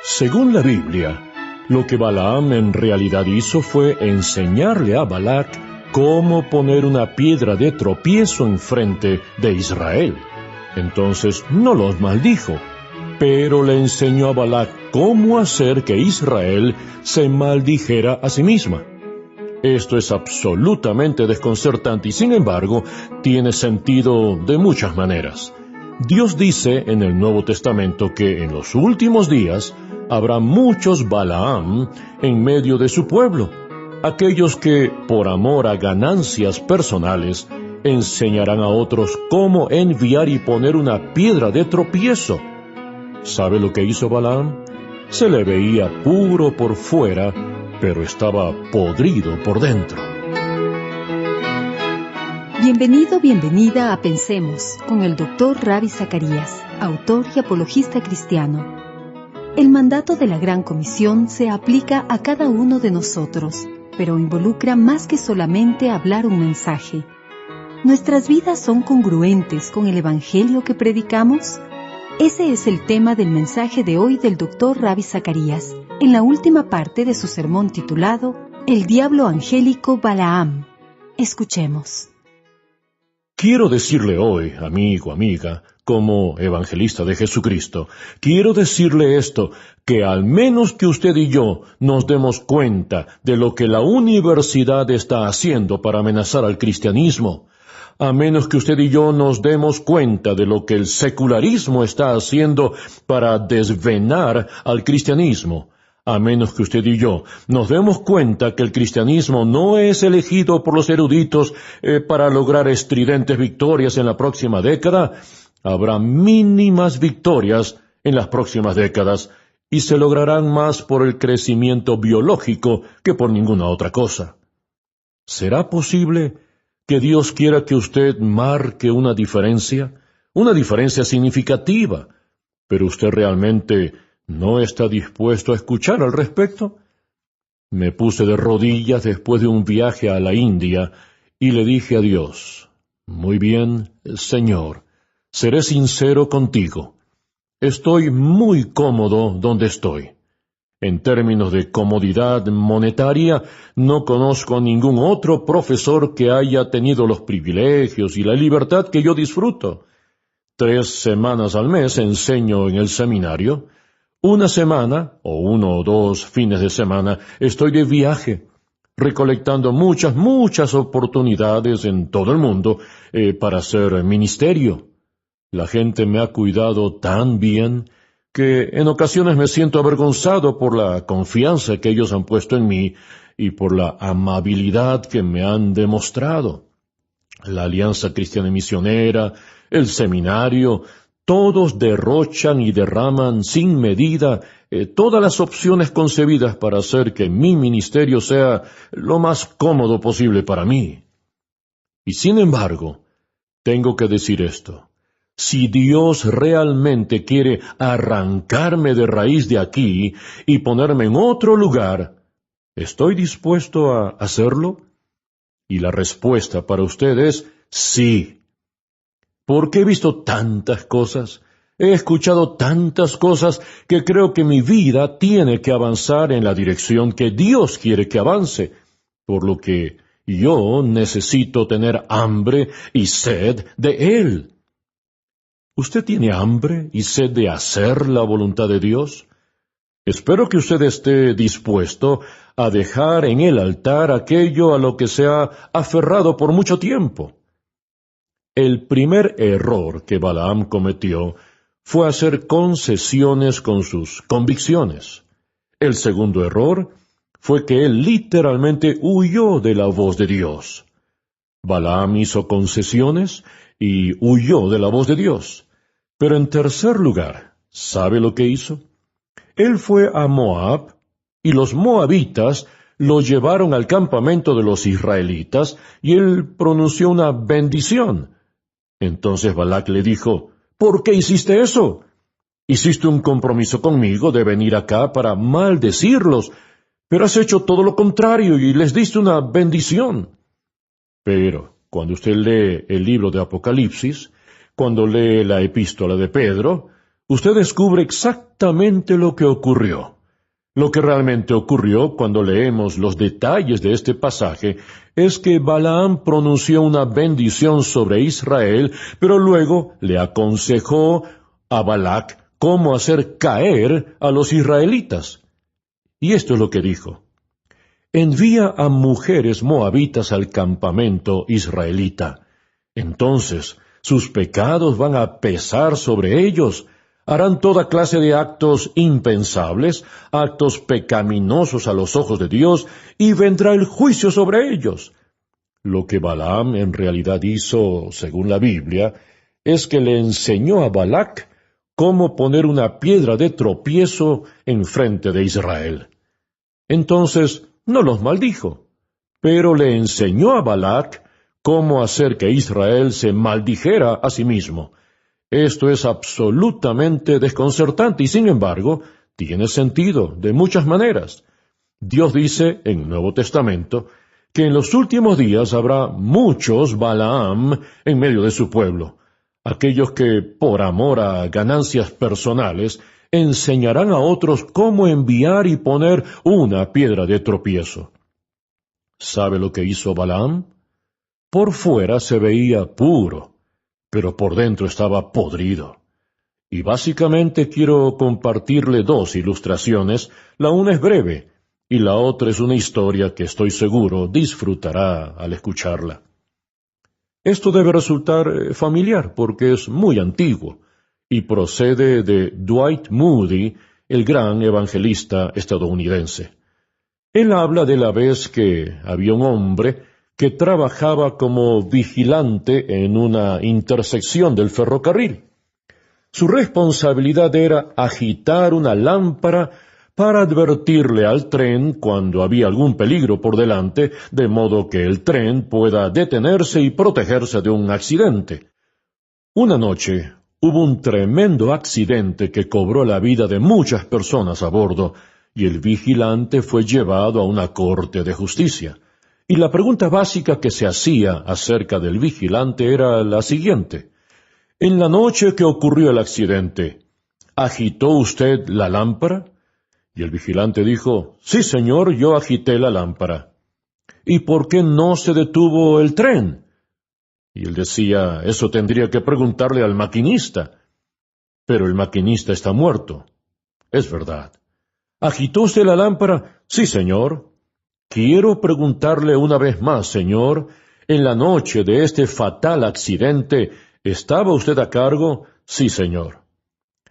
Según la Biblia, lo que Balaam en realidad hizo fue enseñarle a Balac cómo poner una piedra de tropiezo enfrente de Israel. Entonces no los maldijo, pero le enseñó a Balac cómo hacer que Israel se maldijera a sí misma. Esto es absolutamente desconcertante y, sin embargo, tiene sentido de muchas maneras. Dios dice en el Nuevo Testamento que en los últimos días habrá muchos Balaam en medio de su pueblo, aquellos que, por amor a ganancias personales, enseñarán a otros cómo enviar y poner una piedra de tropiezo. ¿Sabe lo que hizo Balaam? Se le veía puro por fuera, pero estaba podrido por dentro. Bienvenido, bienvenida a Pensemos, con el Dr. Ravi Zacharias, autor y apologista cristiano. El mandato de la Gran Comisión se aplica a cada uno de nosotros, pero involucra más que solamente hablar un mensaje. ¿Nuestras vidas son congruentes con el Evangelio que predicamos? Ese es el tema del mensaje de hoy del Dr. Ravi Zacharias, en la última parte de su sermón titulado El diablo angélico Balaam. Escuchemos. Quiero decirle hoy, amigo, amiga, como evangelista de Jesucristo, quiero decirle esto, que al menos que usted y yo nos demos cuenta de lo que la universidad está haciendo para amenazar al cristianismo, a menos que usted y yo nos demos cuenta de lo que el secularismo está haciendo para desvenar al cristianismo, a menos que usted y yo nos demos cuenta que el cristianismo no es elegido por los eruditos para lograr estridentes victorias en la próxima década, habrá mínimas victorias en las próximas décadas y se lograrán más por el crecimiento biológico que por ninguna otra cosa. ¿Será posible que Dios quiera que usted marque una diferencia significativa, pero usted realmente no está dispuesto a escuchar al respecto? Me puse de rodillas después de un viaje a la India y le dije a Dios: muy bien, Señor, seré sincero contigo. Estoy muy cómodo donde estoy. En términos de comodidad monetaria, no conozco a ningún otro profesor que haya tenido los privilegios y la libertad que yo disfruto. 3 semanas al mes enseño en el seminario. 1 semana, o 1 o 2 fines de semana, estoy de viaje, recolectando muchas oportunidades en todo el mundo para hacer ministerio. La gente me ha cuidado tan bien que en ocasiones me siento avergonzado por la confianza que ellos han puesto en mí y por la amabilidad que me han demostrado. La Alianza Cristiana y Misionera, el seminario, todos derrochan y derraman sin medida todas las opciones concebidas para hacer que mi ministerio sea lo más cómodo posible para mí. Y sin embargo, tengo que decir esto: si Dios realmente quiere arrancarme de raíz de aquí y ponerme en otro lugar, ¿estoy dispuesto a hacerlo? Y la respuesta para usted es sí. Porque he visto tantas cosas, he escuchado tantas cosas que creo que mi vida tiene que avanzar en la dirección que Dios quiere que avance, por lo que yo necesito tener hambre y sed de Él. ¿Usted tiene hambre y sed de hacer la voluntad de Dios? Espero que usted esté dispuesto a dejar en el altar aquello a lo que se ha aferrado por mucho tiempo. El primer error que Balaam cometió fue hacer concesiones con sus convicciones. El segundo error fue que él literalmente huyó de la voz de Dios. Balaam hizo concesiones y huyó de la voz de Dios. Pero en tercer lugar, ¿sabe lo que hizo? Él fue a Moab, y los moabitas lo llevaron al campamento de los israelitas, y él pronunció una bendición. Entonces Balac le dijo: ¿por qué hiciste eso? Hiciste un compromiso conmigo de venir acá para maldecirlos, pero has hecho todo lo contrario y les diste una bendición. Pero cuando usted lee el libro de Apocalipsis, cuando lee la epístola de Pedro, usted descubre exactamente lo que ocurrió. Lo que realmente ocurrió cuando leemos los detalles de este pasaje es que Balaam pronunció una bendición sobre Israel, pero luego le aconsejó a Balac cómo hacer caer a los israelitas. Y esto es lo que dijo: envía a mujeres moabitas al campamento israelita. Entonces sus pecados van a pesar sobre ellos. Harán toda clase de actos impensables, actos pecaminosos a los ojos de Dios, y vendrá el juicio sobre ellos. Lo que Balaam en realidad hizo, según la Biblia, es que le enseñó a Balac cómo poner una piedra de tropiezo enfrente de Israel. Entonces, no los maldijo, pero le enseñó a Balac cómo hacer que Israel se maldijera a sí mismo. Esto es absolutamente desconcertante y, sin embargo, tiene sentido de muchas maneras. Dios dice en el Nuevo Testamento que en los últimos días habrá muchos Balaam en medio de su pueblo, aquellos que, por amor a ganancias personales, enseñarán a otros cómo enviar y poner una piedra de tropiezo. ¿Sabe lo que hizo Balaam? Por fuera se veía puro, pero por dentro estaba podrido. Y básicamente quiero compartirle dos ilustraciones. La una es breve, y la otra es una historia que estoy seguro disfrutará al escucharla. Esto debe resultar familiar porque es muy antiguo, y procede de Dwight Moody, el gran evangelista estadounidense. Él habla de la vez que había un hombre que trabajaba como vigilante en una intersección del ferrocarril. Su responsabilidad era agitar una lámpara para advertirle al tren cuando había algún peligro por delante, de modo que el tren pueda detenerse y protegerse de un accidente. Una noche hubo un tremendo accidente que cobró la vida de muchas personas a bordo, y el vigilante fue llevado a una corte de justicia. Y la pregunta básica que se hacía acerca del vigilante era la siguiente: en la noche que ocurrió el accidente, ¿agitó usted la lámpara? Y el vigilante dijo: sí, señor, yo agité la lámpara. ¿Y por qué no se detuvo el tren? Y él decía: eso tendría que preguntarle al maquinista. Pero el maquinista está muerto. Es verdad. ¿Agitó usted la lámpara? Sí, señor. Quiero preguntarle una vez más, señor, en la noche de este fatal accidente, ¿estaba usted a cargo? Sí, señor.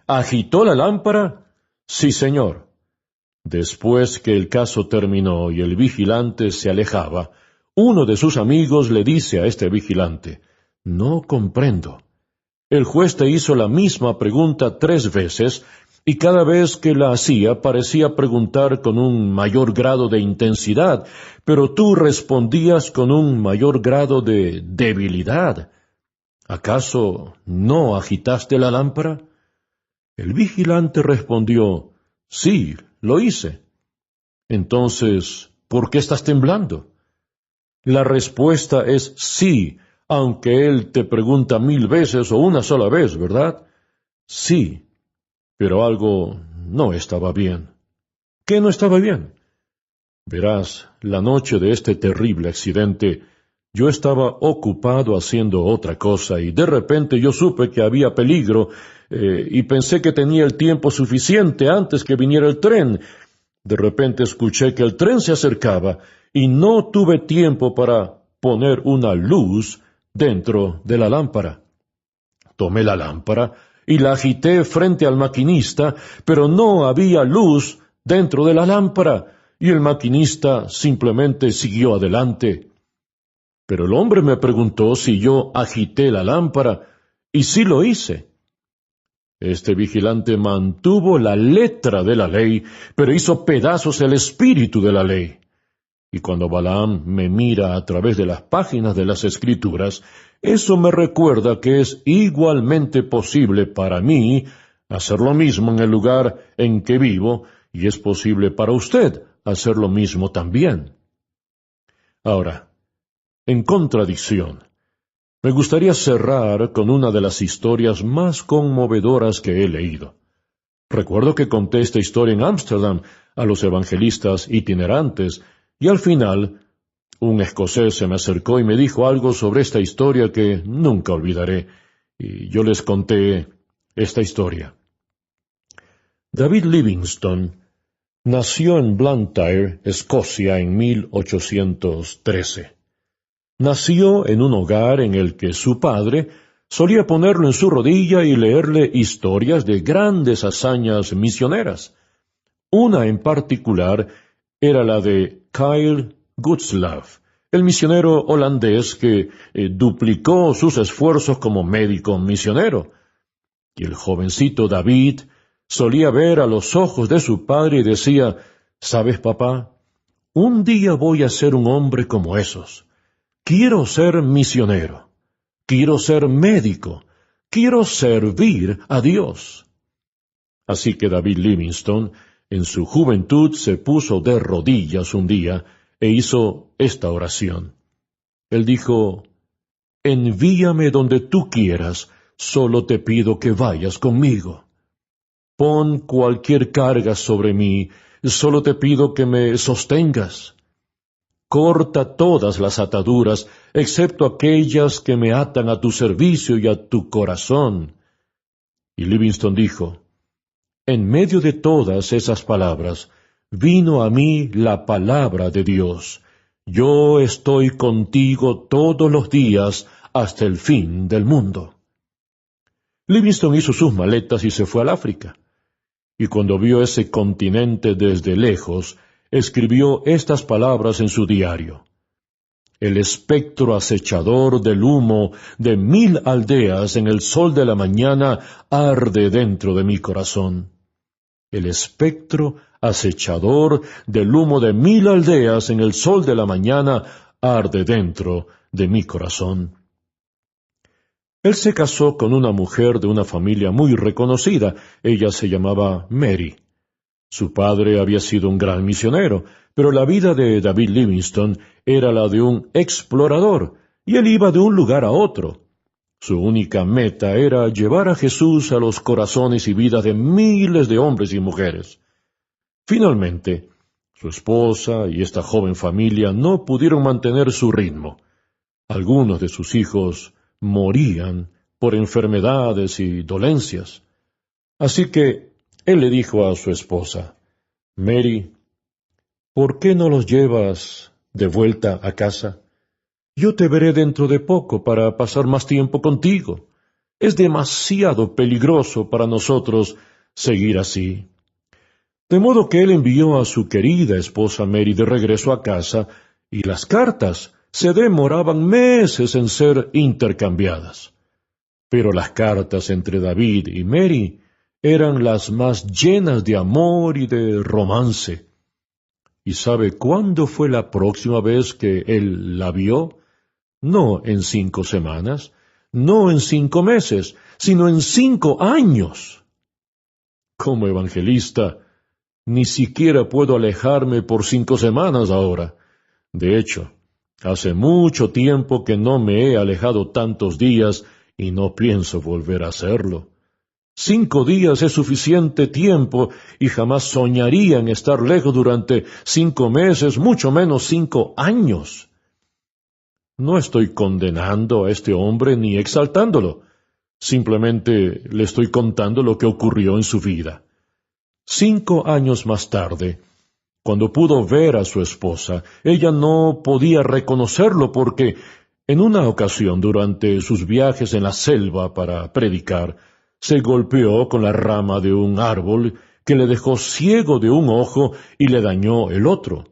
¿Agitó la lámpara? Sí, señor. Después que el caso terminó y el vigilante se alejaba, uno de sus amigos le dice a este vigilante: no comprendo. El juez te hizo la misma pregunta 3 veces, y cada vez que la hacía parecía preguntar con un mayor grado de intensidad, pero tú respondías con un mayor grado de debilidad. ¿Acaso no agitaste la lámpara? El vigilante respondió: sí, lo hice. Entonces, ¿por qué estás temblando? La respuesta es sí, aunque él te pregunta 1000 veces o una sola vez, ¿verdad? Sí. Pero algo no estaba bien. ¿Qué no estaba bien? Verás, la noche de este terrible accidente, yo estaba ocupado haciendo otra cosa y de repente yo supe que había peligro y pensé que tenía el tiempo suficiente antes que viniera el tren. De repente escuché que el tren se acercaba y no tuve tiempo para poner una luz dentro de la lámpara. Tomé la lámpara y la agité frente al maquinista, pero no había luz dentro de la lámpara, y el maquinista simplemente siguió adelante. Pero el hombre me preguntó si yo agité la lámpara, y sí lo hice. Este vigilante mantuvo la letra de la ley, pero hizo pedazos el espíritu de la ley. Y cuando Balaam me mira a través de las páginas de las Escrituras, eso me recuerda que es igualmente posible para mí hacer lo mismo en el lugar en que vivo, y es posible para usted hacer lo mismo también. Ahora, en contradicción, Me gustaría cerrar con una de las historias más conmovedoras que he leído. Recuerdo que conté esta historia en Ámsterdam a los evangelistas itinerantes, y al final un escocés se me acercó y me dijo algo sobre esta historia que nunca olvidaré, y yo les conté esta historia. David Livingstone nació en Blantyre, Escocia, en 1813. Nació en un hogar en el que su padre solía ponerlo en su rodilla y leerle historias de grandes hazañas misioneras. Una en particular era la de Kyle Gutzlaff, el misionero holandés que duplicó sus esfuerzos como médico misionero. Y el jovencito David solía ver a los ojos de su padre y decía, «¿Sabes, papá? Un día voy a ser un hombre como esos. Quiero ser misionero. Quiero ser médico. Quiero servir a Dios». Así que David Livingstone, en su juventud, se puso de rodillas un día e hizo esta oración. Él dijo, «Envíame donde tú quieras, solo te pido que vayas conmigo. Pon cualquier carga sobre mí, solo te pido que me sostengas. Corta todas las ataduras, excepto aquellas que me atan a tu servicio y a tu corazón». Y Livingstone dijo, «En medio de todas esas palabras, vino a mí la palabra de Dios. Yo estoy contigo todos los días hasta el fin del mundo». Livingstone hizo sus maletas y se fue al África. Y cuando vio ese continente desde lejos, escribió estas palabras en su diario. «El espectro acechador del humo de 1000 aldeas en el sol de la mañana arde dentro de mi corazón. El espectro acechador del humo de 1000 aldeas en el sol de la mañana arde dentro de mi corazón». Él se casó con una mujer de una familia muy reconocida. Ella se llamaba Mary. Su padre había sido un gran misionero, pero la vida de David Livingstone era la de un explorador, y él iba de un lugar a otro. Su única meta era llevar a Jesús a los corazones y vidas de miles de hombres y mujeres. Finalmente, su esposa y esta joven familia no pudieron mantener su ritmo. Algunos de sus hijos morían por enfermedades y dolencias. Así que él le dijo a su esposa, «Mary, ¿por qué no los llevas de vuelta a casa? Yo te veré dentro de poco para pasar más tiempo contigo. Es demasiado peligroso para nosotros seguir así». De modo que él envió a su querida esposa Mary de regreso a casa, y las cartas se demoraban meses en ser intercambiadas. Pero las cartas entre David y Mary eran las más llenas de amor y de romance. ¿Y sabe cuándo fue la próxima vez que él la vio? No en 5 semanas, no en 5 meses, sino en 5 años. Como evangelista, ni siquiera puedo alejarme por 5 semanas ahora. De hecho, hace mucho tiempo que no me he alejado tantos días y no pienso volver a hacerlo. 5 días es suficiente tiempo y jamás soñaría en estar lejos durante 5 meses, mucho menos 5 años. No estoy condenando a este hombre ni exaltándolo. Simplemente le estoy contando lo que ocurrió en su vida. 5 años más tarde, cuando pudo ver a su esposa, ella no podía reconocerlo porque, en una ocasión durante sus viajes en la selva para predicar, se golpeó con la rama de un árbol que le dejó ciego de un ojo y le dañó el otro.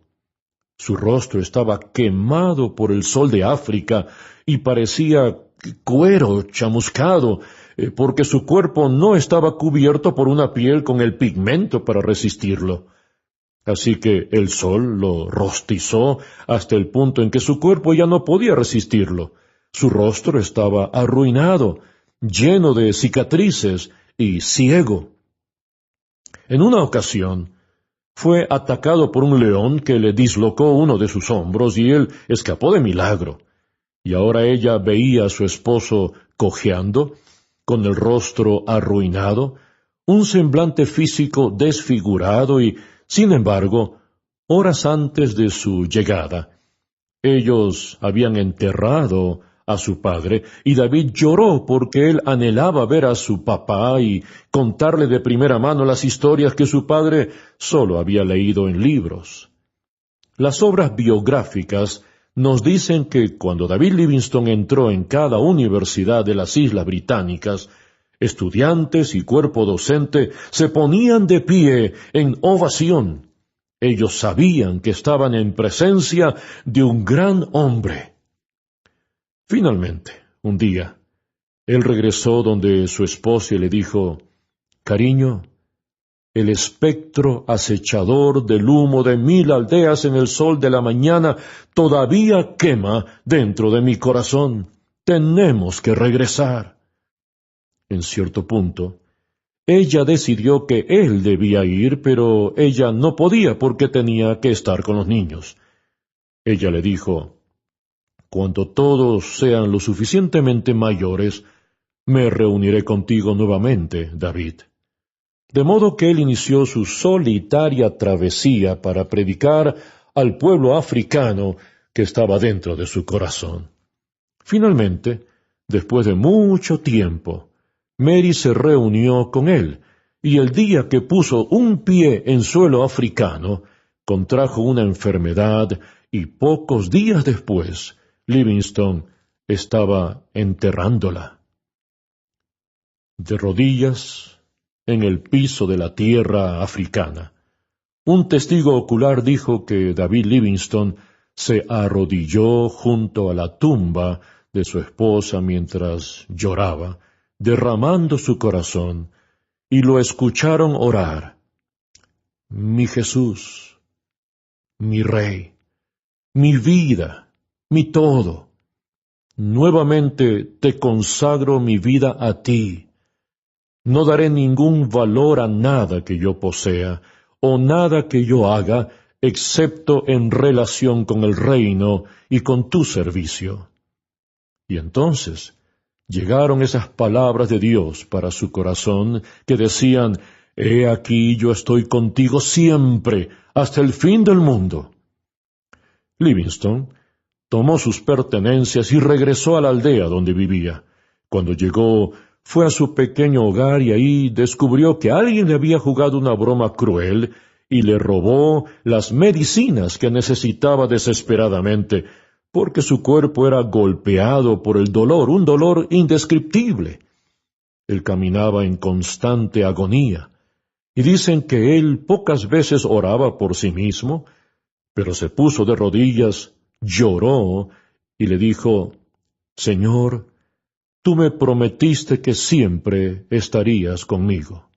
Su rostro estaba quemado por el sol de África y parecía cuero chamuscado, porque su cuerpo no estaba cubierto por una piel con el pigmento para resistirlo. Así que el sol lo rostizó hasta el punto en que su cuerpo ya no podía resistirlo. Su rostro estaba arruinado, lleno de cicatrices y ciego. En una ocasión, fue atacado por un león que le dislocó uno de sus hombros y él escapó de milagro. y ahora ella veía a su esposo cojeando, con el rostro arruinado, un semblante físico desfigurado y, sin embargo, horas antes de su llegada, ellos habían enterrado a su padre, y David lloró porque él anhelaba ver a su papá y contarle de primera mano las historias que su padre solo había leído en libros. Las obras biográficas nos dicen que cuando David Livingstone entró en cada universidad de las Islas Británicas, estudiantes y cuerpo docente se ponían de pie en ovación. Ellos sabían que estaban en presencia de un gran hombre. Finalmente, un día, él regresó donde su esposa y le dijo: «Cariño, el espectro acechador del humo de 1000 aldeas en el sol de la mañana todavía quema dentro de mi corazón. Tenemos que regresar». En cierto punto, ella decidió que él debía ir, pero ella no podía porque tenía que estar con los niños. Ella le dijo: «Cuando todos sean lo suficientemente mayores, me reuniré contigo nuevamente, David». De modo que él inició su solitaria travesía para predicar al pueblo africano que estaba dentro de su corazón. Finalmente, después de mucho tiempo, Mary se reunió con él, y el día que puso un pie en suelo africano, contrajo una enfermedad, y pocos días después, Livingstone estaba enterrándola. De rodillas en el piso de la tierra africana, un testigo ocular dijo que David Livingstone se arrodilló junto a la tumba de su esposa mientras lloraba, derramando su corazón, y lo escucharon orar: «Mi Jesús, mi Rey, mi vida, mi todo, nuevamente te consagro mi vida a ti. No daré ningún valor a nada que yo posea, o nada que yo haga, excepto en relación con el reino y con tu servicio». Y entonces llegaron esas palabras de Dios para su corazón que decían: «He aquí yo estoy contigo siempre, hasta el fin del mundo». Livingstone tomó sus pertenencias y regresó a la aldea donde vivía. Cuando llegó, fue a su pequeño hogar y ahí descubrió que alguien le había jugado una broma cruel y le robó las medicinas que necesitaba desesperadamente, porque su cuerpo era golpeado por el dolor, un dolor indescriptible. Él caminaba en constante agonía, y dicen que él pocas veces oraba por sí mismo, pero se puso de rodillas, lloró y le dijo: «Señor, tú me prometiste que siempre estarías conmigo.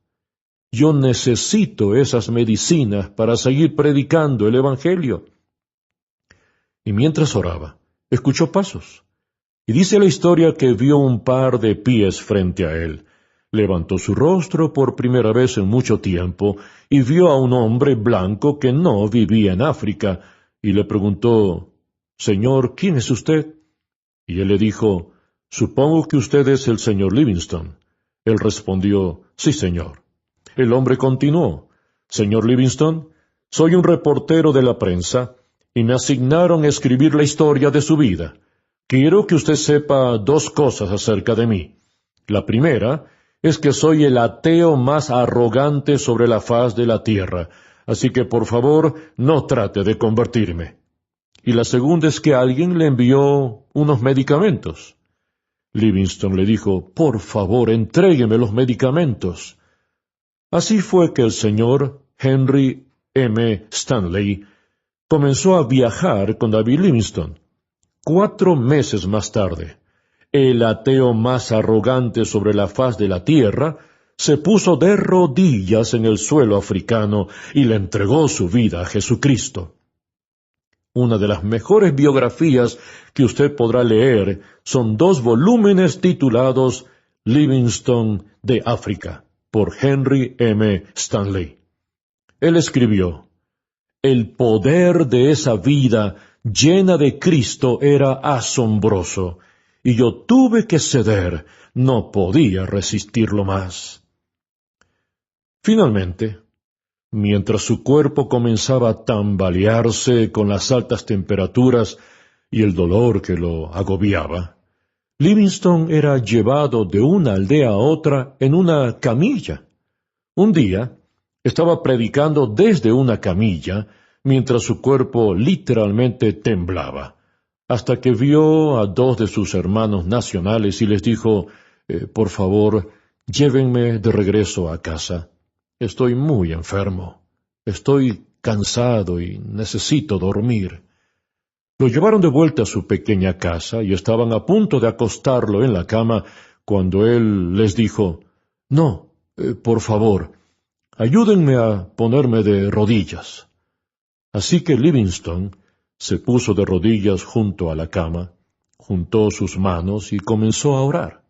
Yo necesito esas medicinas para seguir predicando el Evangelio». Y mientras oraba, escuchó pasos. Y dice la historia que vio un par de pies frente a él. Levantó su rostro por primera vez en mucho tiempo y vio a un hombre blanco que no vivía en África, y le preguntó: «Señor, ¿quién es usted?». Y él le dijo: «Supongo que usted es el señor Livingstone». Él respondió: «Sí, señor». El hombre continuó: «Señor Livingstone, soy un reportero de la prensa, y me asignaron escribir la historia de su vida. Quiero que usted sepa 2 cosas acerca de mí. La primera es que soy el ateo más arrogante sobre la faz de la tierra, así que por favor no trate de convertirme. Y la segunda es que alguien le envió unos medicamentos». Livingstone le dijo: «Por favor, entrégueme los medicamentos». Así fue que el señor Henry M. Stanley comenzó a viajar con David Livingstone. 4 meses más tarde, el ateo más arrogante sobre la faz de la tierra se puso de rodillas en el suelo africano y le entregó su vida a Jesucristo. Una de las mejores biografías que usted podrá leer son 2 volúmenes titulados Livingstone de África, por Henry M. Stanley. Él escribió: «El poder de esa vida llena de Cristo, era asombroso, y yo tuve que ceder, no podía resistirlo más. Finalmente, mientras su cuerpo comenzaba a tambalearse con las altas temperaturas y el dolor que lo agobiaba, Livingstone era llevado de una aldea a otra en una camilla. Un día, estaba predicando desde una camilla, mientras su cuerpo literalmente temblaba, hasta que vio a 2 de sus hermanos nacionales y les dijo, por favor, llévenme de regreso a casa. Estoy muy enfermo. Estoy cansado y necesito dormir. Lo llevaron de vuelta a su pequeña casa y estaban a punto de acostarlo en la cama cuando él les dijo, «No, por favor, ayúdenme a ponerme de rodillas». Así que Livingstone se puso de rodillas junto a la cama, juntó sus manos y comenzó a orar.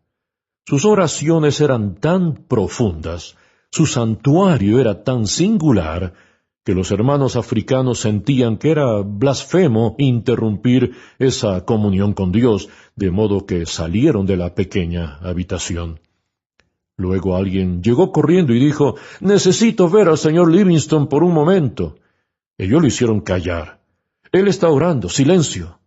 Sus oraciones eran tan profundas, su santuario era tan singular, que los hermanos africanos sentían que era blasfemo interrumpir esa comunión con Dios, de modo que salieron de la pequeña habitación. Luego alguien llegó corriendo y dijo, «Necesito ver al señor Livingstone por un momento». Ellos lo hicieron callar. «Él está orando, silencio».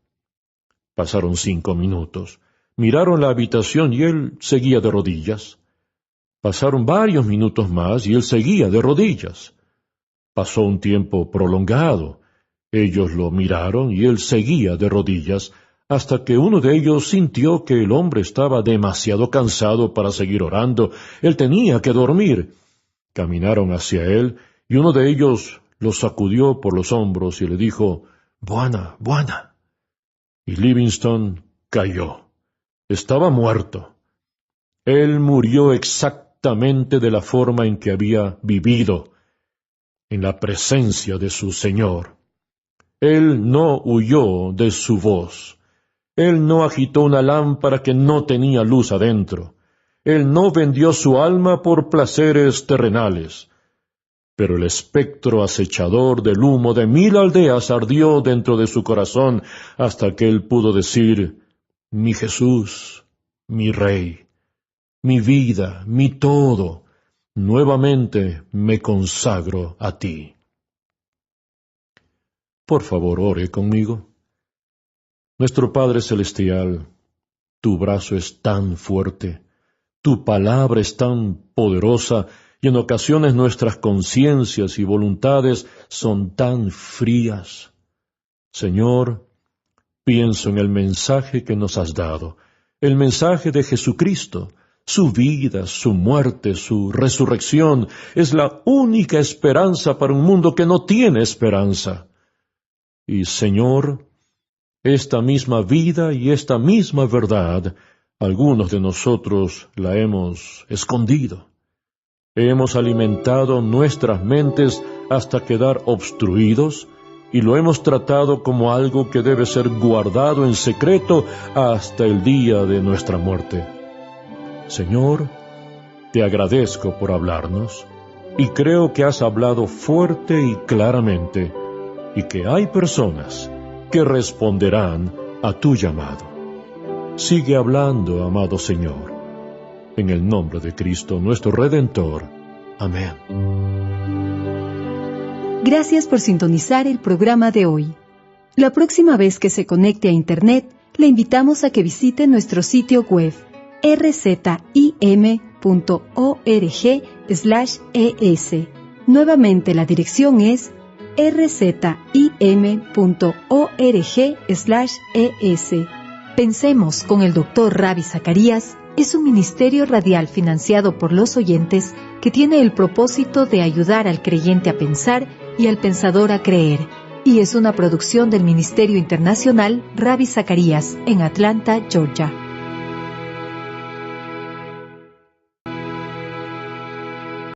Pasaron 5 minutos. Miraron la habitación y él seguía de rodillas. Pasaron varios minutos más y él seguía de rodillas. Pasó un tiempo prolongado. Ellos lo miraron y él seguía de rodillas, hasta que uno de ellos sintió que el hombre estaba demasiado cansado para seguir orando. Él tenía que dormir. Caminaron hacia él, y uno de ellos lo sacudió por los hombros y le dijo, «Buana, buana». Y Livingstone cayó. Estaba muerto. Él murió exactamente de la forma en que había vivido, en la presencia de su Señor. Él no huyó de su voz. Él no agitó una lámpara que no tenía luz adentro. Él no vendió su alma por placeres terrenales. Pero el espectro acechador del humo de 1000 aldeas ardió dentro de su corazón hasta que él pudo decir, «Mi Jesús, mi Rey, mi vida, mi todo, nuevamente me consagro a ti». Por favor, ore conmigo. Nuestro Padre Celestial, tu brazo es tan fuerte, tu palabra es tan poderosa, y en ocasiones nuestras conciencias y voluntades son tan frías. Señor, pienso en el mensaje que nos has dado, el mensaje de Jesucristo. Su vida, su muerte, su resurrección es la única esperanza para un mundo que no tiene esperanza. Y, Señor, esta misma vida y esta misma verdad, algunos de nosotros la hemos escondido. Hemos alimentado nuestras mentes hasta quedar obstruidos y lo hemos tratado como algo que debe ser guardado en secreto hasta el día de nuestra muerte. Señor, te agradezco por hablarnos y creo que has hablado fuerte y claramente y que hay personas que responderán a tu llamado. Sigue hablando, amado Señor. En el nombre de Cristo, nuestro Redentor. Amén. Gracias por sintonizar el programa de hoy. La próxima vez que se conecte a Internet, le invitamos a que visite nuestro sitio web rzim.org/es. Nuevamente la dirección es rzim.org/es. Pensemos con el Dr. Ravi Zacarías es un ministerio radial financiado por los oyentes que tiene el propósito de ayudar al creyente a pensar y al pensador a creer, y es una producción del Ministerio Internacional Ravi Zacarías en Atlanta, Georgia.